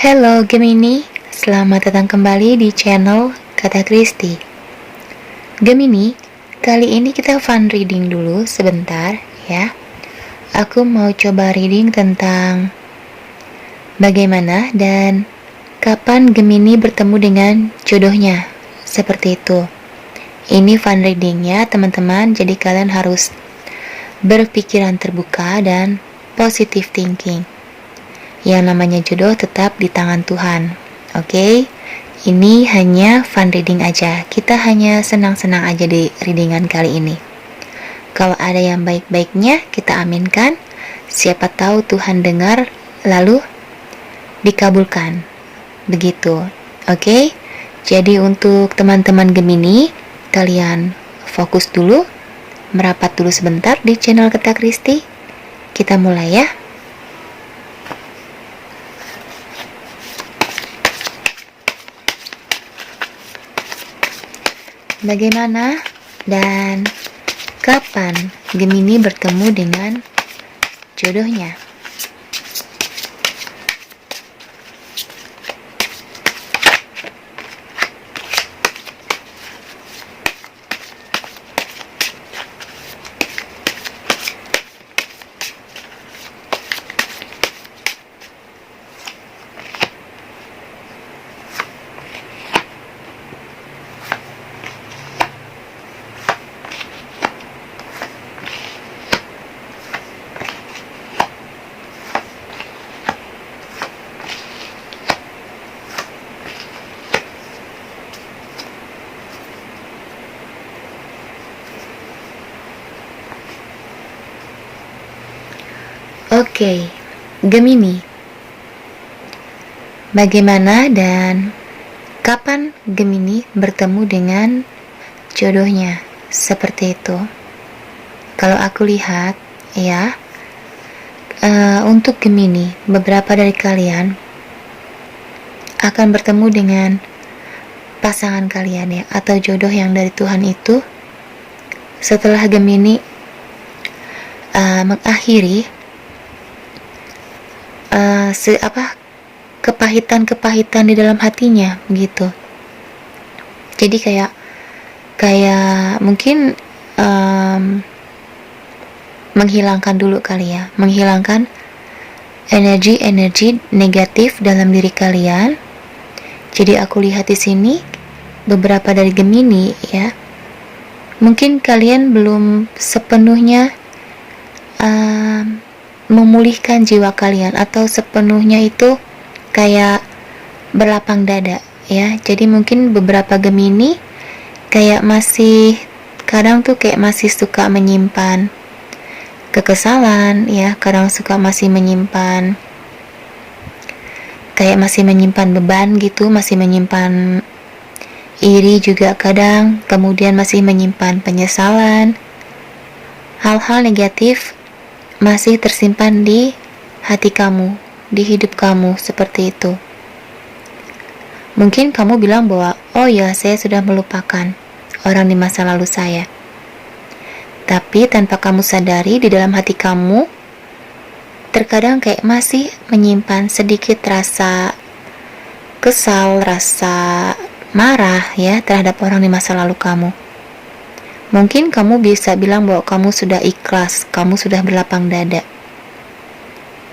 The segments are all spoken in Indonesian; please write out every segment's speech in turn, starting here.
Halo Gemini, selamat datang kembali di channel Kata Kristi. Gemini, kali ini kita fun reading dulu sebentar ya. Aku mau coba reading tentang bagaimana dan kapan Gemini bertemu dengan jodohnya. Seperti itu. Ini fun readingnya teman-teman, jadi kalian harus berpikiran terbuka dan positive thinking. Yang namanya jodoh tetap di tangan Tuhan. Oke? Ini hanya fun reading aja. Kita hanya senang-senang aja di readingan kali ini. Kalau ada yang baik-baiknya, kita aminkan. Siapa tahu Tuhan dengar, lalu dikabulkan. Begitu. Oke? Jadi untuk teman-teman Gemini, kalian fokus dulu, merapat dulu sebentar di channel Kata Kristi. Kita mulai ya. Bagaimana dan kapan Gemini bertemu dengan jodohnya? Oke, Gemini. Bagaimana dan kapan Gemini bertemu dengan jodohnya? Seperti itu. Kalau aku lihat, ya, untuk Gemini, beberapa dari kalian akan bertemu dengan pasangan kalian ya, atau jodoh yang dari Tuhan itu setelah Gemini mengakhiri kepahitan-kepahitan di dalam hatinya begitu. Jadi kayak mungkin menghilangkan dulu kali ya, menghilangkan energi negatif dalam diri kalian. Jadi aku lihat di sini beberapa dari Gemini ya, mungkin kalian belum sepenuhnya memulihkan jiwa kalian, atau sepenuhnya itu kayak berlapang dada ya. Jadi mungkin beberapa Gemini kayak masih, kadang tuh kayak masih suka menyimpan kekesalan ya, kadang suka masih menyimpan kayak masih menyimpan beban gitu, masih menyimpan iri juga kadang, kemudian masih menyimpan penyesalan, hal-hal negatif masih tersimpan di hati kamu, di hidup kamu, seperti itu. Mungkin kamu bilang bahwa, oh ya, saya sudah melupakan orang di masa lalu saya. Tapi tanpa kamu sadari, di dalam hati kamu terkadang kayak masih menyimpan sedikit rasa kesal, rasa marah ya terhadap orang di masa lalu kamu. Mungkin kamu bisa bilang bahwa kamu sudah ikhlas, kamu sudah berlapang dada.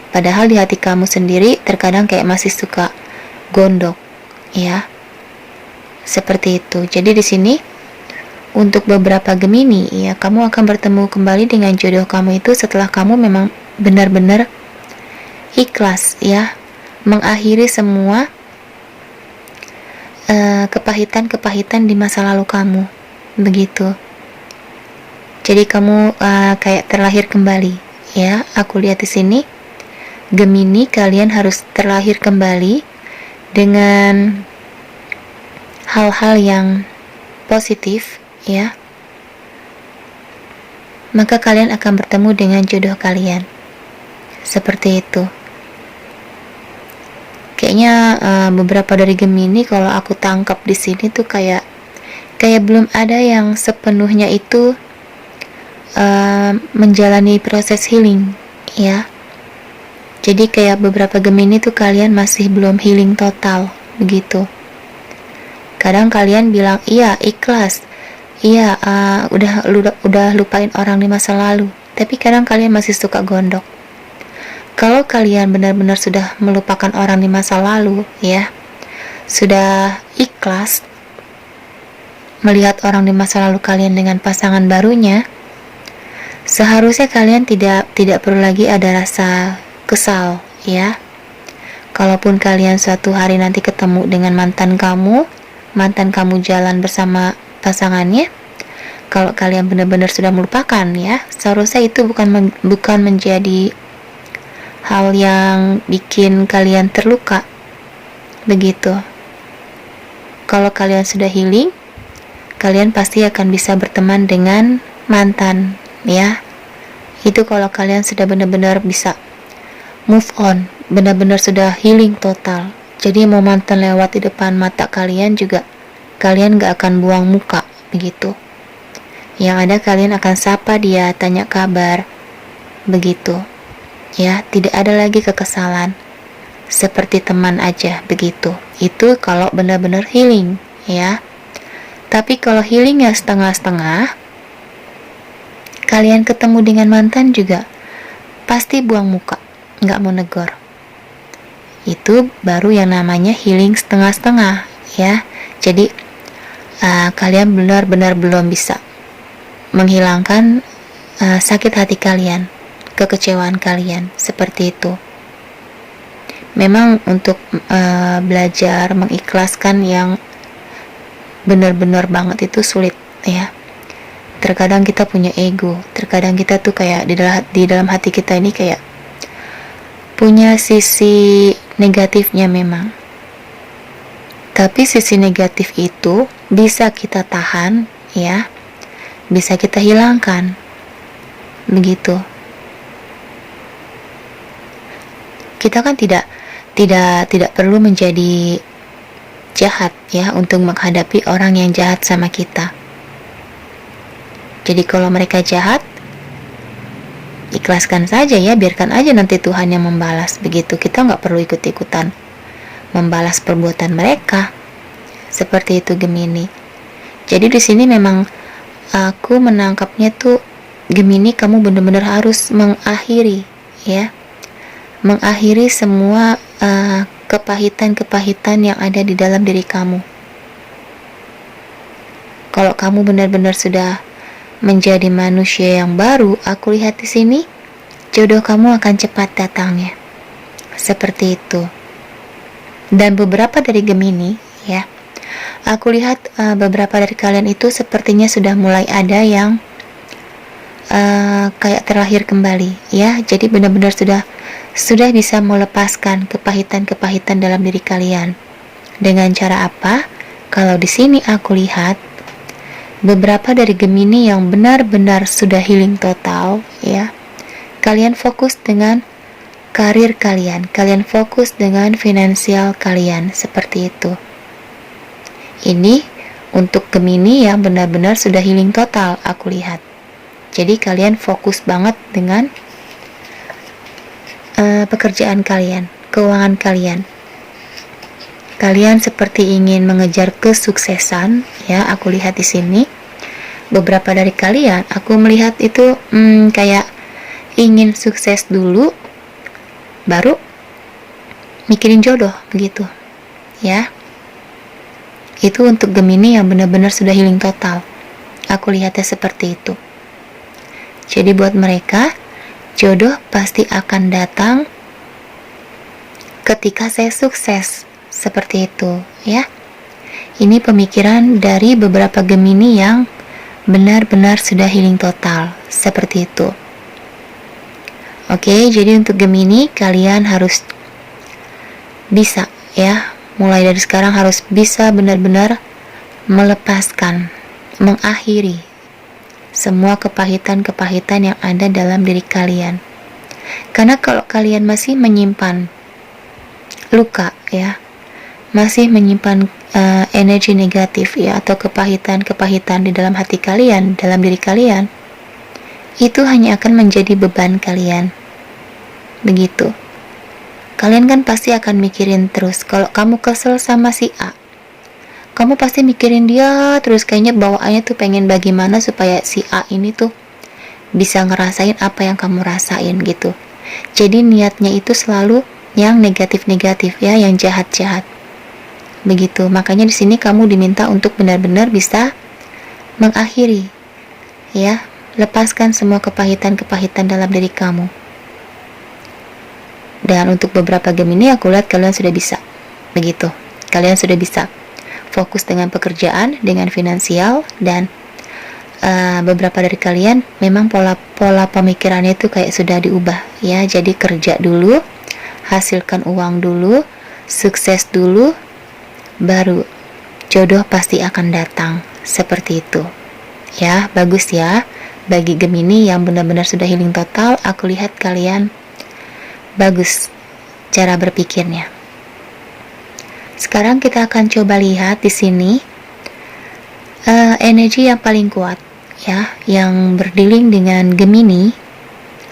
Padahal di hati kamu sendiri terkadang kayak masih suka gondok, ya. Seperti itu. Jadi di sini untuk beberapa Gemini, ya, kamu akan bertemu kembali dengan jodoh kamu itu setelah kamu memang benar-benar ikhlas, ya, mengakhiri semua kepahitan-kepahitan di masa lalu kamu, begitu. Jadi kamu kayak terlahir kembali, ya. Aku lihat di sini, Gemini, kalian harus terlahir kembali dengan hal-hal yang positif, ya. Maka kalian akan bertemu dengan jodoh kalian. Seperti itu. Kayaknya beberapa dari Gemini, kalau aku tangkap di sini tuh kayak belum ada yang sepenuhnya itu menjalani proses healing, ya. Jadi kayak beberapa Gemini tuh kalian masih belum healing total, begitu. Kadang kalian bilang, iya ikhlas, iya udah lupain orang di masa lalu. Tapi kadang kalian masih suka gondok. Kalau kalian benar-benar sudah melupakan orang di masa lalu, ya, sudah ikhlas melihat orang di masa lalu kalian dengan pasangan barunya, seharusnya kalian tidak perlu lagi ada rasa kesal, ya. Kalaupun kalian suatu hari nanti ketemu dengan mantan kamu jalan bersama pasangannya, kalau kalian benar-benar sudah melupakan, ya, seharusnya itu bukan menjadi hal yang bikin kalian terluka, begitu. Kalau kalian sudah healing, kalian pasti akan bisa berteman dengan mantan, ya. Itu kalau kalian sudah benar-benar bisa move on, benar-benar sudah healing total. Jadi mau mantan lewat di depan mata kalian juga, kalian gak akan buang muka, begitu. Yang ada kalian akan sapa dia, tanya kabar, begitu. Ya, tidak ada lagi kekesalan. Seperti teman aja, begitu. Itu kalau benar-benar healing, ya. Tapi kalau healingnya setengah-setengah, kalian ketemu dengan mantan juga pasti buang muka, nggak mau negor. Itu baru yang namanya healing setengah-setengah, ya. Jadi kalian benar-benar belum bisa menghilangkan sakit hati kalian, kekecewaan kalian, seperti itu. Memang untuk belajar mengikhlaskan yang benar-benar banget itu sulit, ya. Terkadang kita punya ego, terkadang kita tuh kayak di dalam hati kita ini kayak punya sisi negatifnya memang. Tapi sisi negatif itu bisa kita tahan, ya. Bisa kita hilangkan. Begitu. Kita kan tidak perlu menjadi jahat, ya, untuk menghadapi orang yang jahat sama kita. Jadi kalau mereka jahat, ikhlaskan saja, ya, biarkan aja nanti Tuhan yang membalas, begitu. Kita nggak perlu ikut-ikutan membalas perbuatan mereka. Seperti itu Gemini. Jadi di sini memang aku menangkapnya tuh, Gemini, kamu benar-benar harus mengakhiri, ya, mengakhiri semua kepahitan-kepahitan yang ada di dalam diri kamu. Kalau kamu benar-benar sudah menjadi manusia yang baru, aku lihat di sini jodoh kamu akan cepat datangnya. Seperti itu. Dan beberapa dari Gemini, ya, aku lihat beberapa dari kalian itu sepertinya sudah mulai ada yang kayak terlahir kembali, ya. Jadi benar-benar sudah bisa melepaskan kepahitan-kepahitan dalam diri kalian. Dengan cara apa? Kalau di sini aku lihat beberapa dari Gemini yang benar-benar sudah healing total, ya. Kalian fokus dengan karir kalian, kalian fokus dengan finansial kalian, seperti itu. Ini untuk Gemini yang benar-benar sudah healing total, aku lihat. Jadi kalian fokus banget dengan pekerjaan kalian, keuangan kalian. Kalian seperti ingin mengejar kesuksesan, ya, aku lihat di sini. Beberapa dari kalian, aku melihat itu kayak ingin sukses dulu, baru mikirin jodoh, begitu, ya. Itu untuk Gemini yang benar-benar sudah healing total. Aku lihatnya seperti itu. Jadi buat mereka, jodoh pasti akan datang ketika saya sukses, seperti itu, ya. Ini pemikiran dari beberapa Gemini yang benar-benar sudah healing total, seperti itu. Oke, jadi untuk Gemini, kalian harus bisa, ya, mulai dari sekarang harus bisa benar-benar melepaskan, mengakhiri semua kepahitan-kepahitan yang ada dalam diri kalian. Karena kalau kalian masih menyimpan luka, ya, masih menyimpan energi negatif, ya, atau kepahitan-kepahitan di dalam hati kalian, dalam diri kalian, itu hanya akan menjadi beban kalian. Begitu. Kalian kan pasti akan mikirin terus. Kalau kamu kesel sama si A, kamu pasti mikirin dia terus, kayaknya bawaannya tuh pengen bagaimana supaya si A ini tuh bisa ngerasain apa yang kamu rasain gitu. Jadi niatnya itu selalu yang negatif-negatif ya, yang jahat-jahat. Begitu. Makanya di sini kamu diminta untuk benar-benar bisa mengakhiri ya, lepaskan semua kepahitan-kepahitan dalam diri kamu. Dan untuk beberapa Gemini aku lihat kalian sudah bisa. Begitu. Kalian sudah bisa fokus dengan pekerjaan, dengan finansial, dan beberapa dari kalian memang pola pemikirannya itu kayak sudah diubah ya. Jadi kerja dulu, hasilkan uang dulu, sukses dulu, baru jodoh pasti akan datang. Seperti itu ya. Bagus ya bagi Gemini yang benar-benar sudah healing total. Aku lihat kalian bagus cara berpikirnya. Sekarang kita akan coba lihat di sini energi yang paling kuat ya, yang berdealing dengan Gemini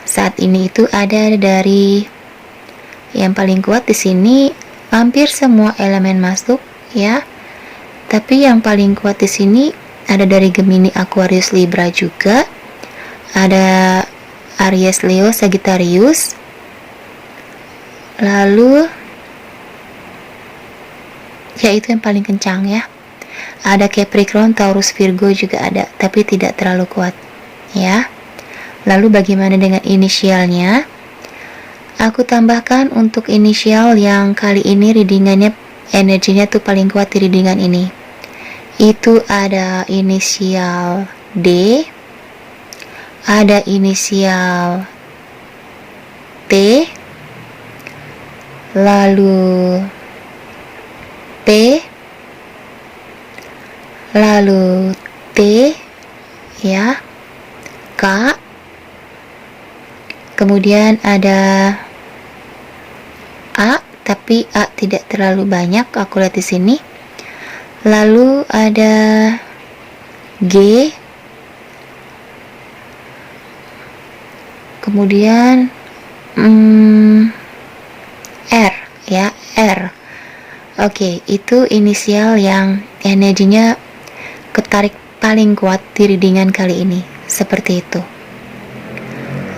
saat ini itu ada dari yang paling kuat di sini. Hampir semua elemen masuk ya, tapi yang paling kuat di sini ada dari Gemini, Aquarius, Libra juga. Ada Aries, Leo, Sagittarius. Lalu ya itu yang paling kencang ya. Ada Capricorn, Taurus, Virgo juga ada, tapi tidak terlalu kuat ya. Lalu bagaimana dengan inisialnya? Aku tambahkan untuk inisial yang kali ini readingannya, energinya tuh paling kuat di readingan ini. Itu ada inisial D, ada inisial T, lalu P, lalu T ya, K, kemudian ada A, tapi A tidak terlalu banyak aku lihat di sini. Lalu ada G, kemudian R ya, R. Oke, itu inisial yang energinya ketarik paling kuat di readingan kali ini. Seperti itu.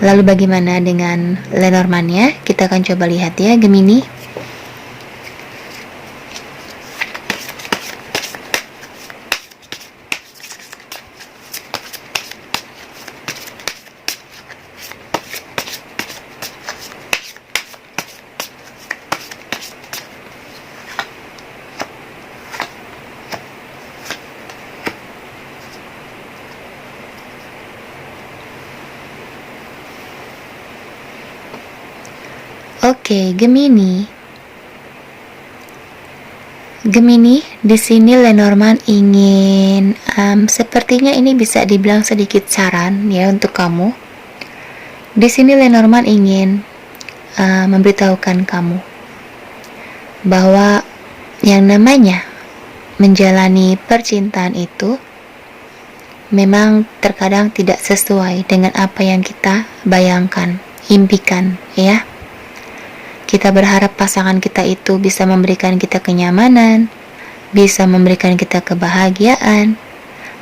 Lalu bagaimana dengan Lenormand-nya? Kita akan coba lihat ya Gemini. Oke, Gemini. Di sini Lenormand ingin, sepertinya ini bisa dibilang sedikit saran ya untuk kamu. Di sini Lenormand ingin memberitahukan kamu bahwa yang namanya menjalani percintaan itu memang terkadang tidak sesuai dengan apa yang kita bayangkan, impikan ya. Kita berharap pasangan kita itu bisa memberikan kita kenyamanan, bisa memberikan kita kebahagiaan,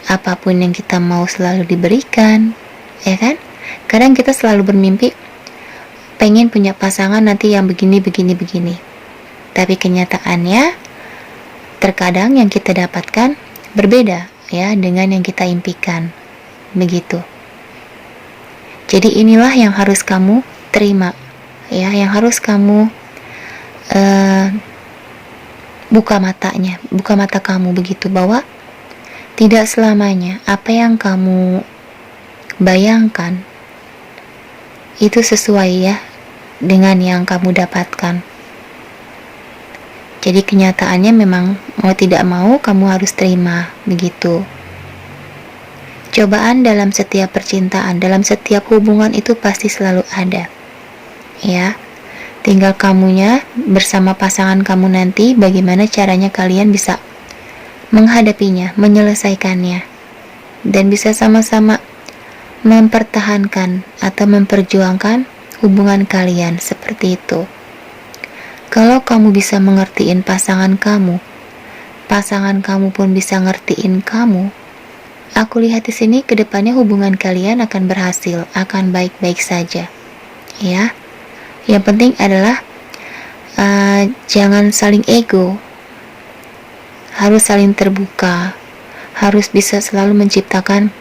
apapun yang kita mau selalu diberikan, ya kan? Kadang kita selalu bermimpi pengen punya pasangan nanti yang begini. Tapi kenyataannya terkadang yang kita dapatkan berbeda ya dengan yang kita impikan. Begitu. Jadi inilah yang harus kamu terima. Ya, yang harus kamu buka mata kamu begitu, bahwa tidak selamanya apa yang kamu bayangkan itu sesuai ya dengan yang kamu dapatkan. Jadi kenyataannya memang mau tidak mau kamu harus terima begitu. Cobaan dalam setiap percintaan, dalam setiap hubungan itu pasti selalu ada. Ya, tinggal kamunya bersama pasangan kamu nanti bagaimana caranya kalian bisa menghadapinya, menyelesaikannya, dan bisa sama-sama mempertahankan atau memperjuangkan hubungan kalian seperti itu. Kalau kamu bisa mengertiin pasangan kamu pun bisa ngertiin kamu, aku lihat di sini kedepannya hubungan kalian akan berhasil, akan baik-baik saja, ya. Yang penting adalah jangan saling ego, harus saling terbuka, harus bisa selalu menciptakan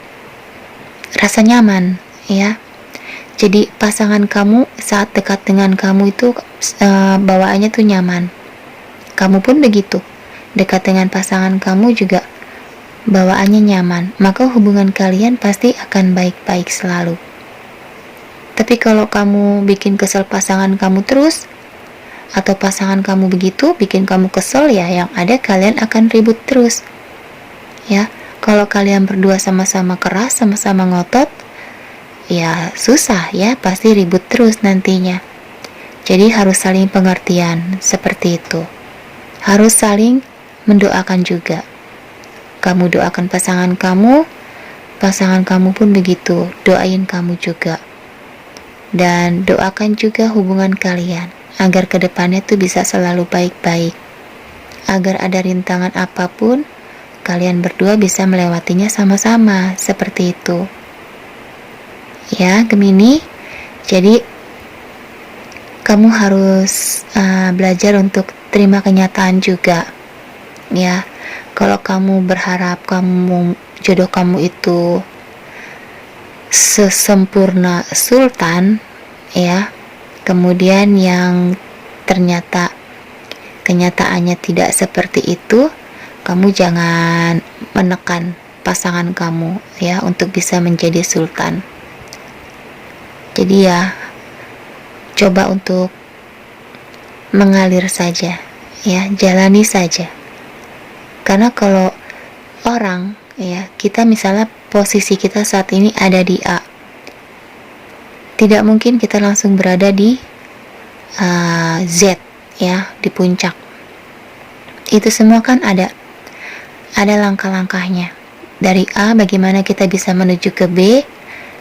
rasa nyaman, ya. Jadi pasangan kamu saat dekat dengan kamu itu bawaannya tuh nyaman. Kamu pun begitu, dekat dengan pasangan kamu juga bawaannya nyaman. Maka hubungan kalian pasti akan baik-baik selalu. Tapi kalau kamu bikin kesel pasangan kamu terus, atau pasangan kamu begitu bikin kamu kesel, ya yang ada kalian akan ribut terus. Ya, kalau kalian berdua sama-sama keras, sama-sama ngotot, ya susah ya, pasti ribut terus nantinya. Jadi harus saling pengertian, seperti itu. Harus saling mendoakan juga. Kamu doakan pasangan kamu pun begitu, doain kamu juga. Dan doakan juga hubungan kalian, agar kedepannya tuh bisa selalu baik-baik. Agar ada rintangan apapun, kalian berdua bisa melewatinya sama-sama, seperti itu. Ya, Gemini, jadi kamu harus belajar untuk terima kenyataan juga. Ya, kalau kamu berharap jodoh kamu itu sesempurna sultan, ya, kemudian yang ternyata kenyataannya tidak seperti itu, kamu jangan menekan pasangan kamu, ya, untuk bisa menjadi sultan. Jadi ya, coba untuk mengalir saja, ya, jalani saja. Karena kalau orang, ya, kita misalnya posisi kita saat ini ada di A, tidak mungkin kita langsung berada di Z, ya, di puncak. Itu semua kan ada langkah-langkahnya. Dari A bagaimana kita bisa menuju ke B,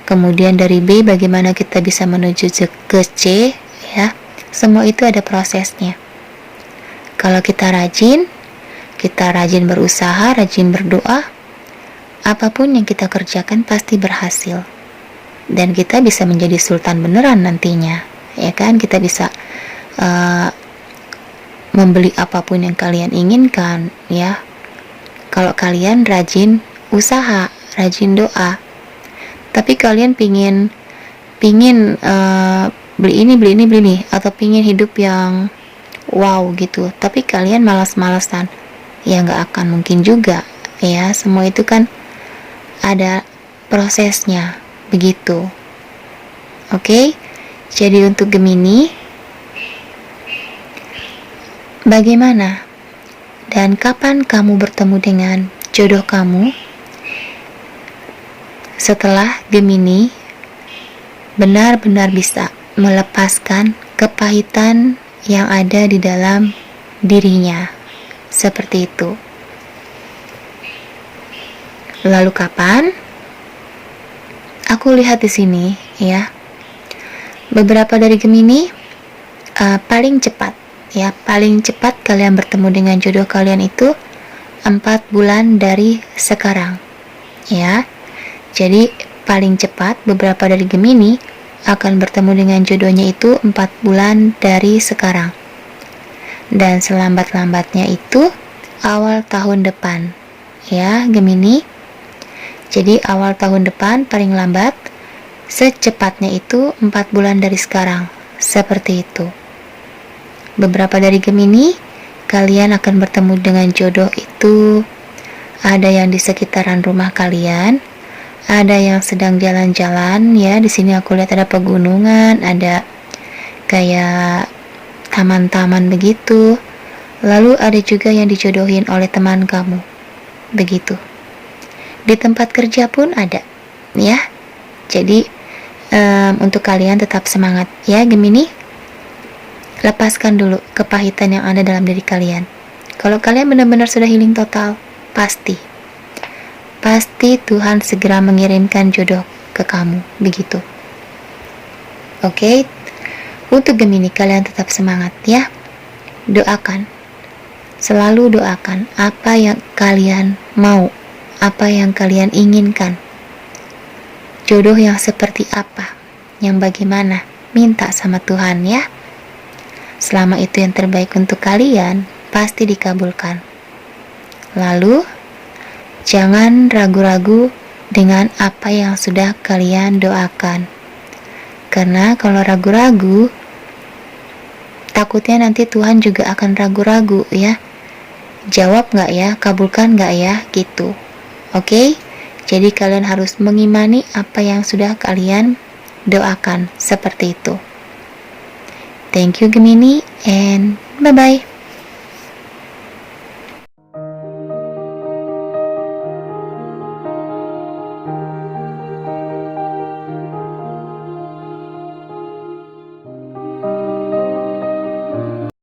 kemudian dari B bagaimana kita bisa menuju ke C, ya. Semua itu ada prosesnya. Kalau kita rajin berusaha, rajin berdoa, apapun yang kita kerjakan pasti berhasil. Dan kita bisa menjadi sultan beneran nantinya, ya kan? Kita bisa membeli apapun yang kalian inginkan, ya. Kalau kalian rajin usaha, rajin doa. Tapi kalian pingin beli ini, atau pingin hidup yang wow gitu, tapi kalian malas-malasan, ya nggak akan mungkin juga, ya. Semua itu kan ada prosesnya, begitu. Oke, jadi untuk Gemini, bagaimana dan kapan kamu bertemu dengan jodoh kamu? Setelah Gemini benar-benar bisa melepaskan kepahitan yang ada di dalam dirinya, seperti itu. Lalu kapan? Aku lihat di sini, ya, beberapa dari Gemini paling cepat, ya, paling cepat kalian bertemu dengan jodoh kalian itu 4 bulan dari sekarang, ya. Jadi paling cepat beberapa dari Gemini akan bertemu dengan jodohnya itu 4 bulan dari sekarang. Dan selambat-lambatnya itu awal tahun depan, ya Gemini. Jadi awal tahun depan paling lambat, secepatnya itu 4 bulan dari sekarang, seperti itu. Beberapa dari Gemini, kalian akan bertemu dengan jodoh itu ada yang di sekitaran rumah kalian, ada yang sedang jalan-jalan, ya. Di sini aku lihat ada pegunungan, ada kayak taman-taman begitu. Lalu ada juga yang dijodohin oleh teman kamu, begitu. Di tempat kerja pun ada, ya. Jadi untuk kalian tetap semangat, ya Gemini. Lepaskan dulu kepahitan yang ada dalam diri kalian. Kalau kalian benar-benar sudah healing total, pasti Tuhan segera mengirimkan jodoh ke kamu, begitu. Oke. Untuk Gemini, kalian tetap semangat, ya. doakan. Selalu doakan apa yang kalian mau, apa yang kalian inginkan. Jodoh yang seperti apa, yang bagaimana, minta sama Tuhan ya. Selama itu yang terbaik untuk kalian, pasti dikabulkan. Lalu, jangan ragu-ragu dengan apa yang sudah kalian doakan. Karena kalau ragu-ragu, takutnya nanti Tuhan juga akan ragu-ragu ya. Jawab gak ya, kabulkan gak ya, gitu. Oke? Jadi kalian harus mengimani apa yang sudah kalian doakan, seperti itu. Thank you Gemini, and bye-bye.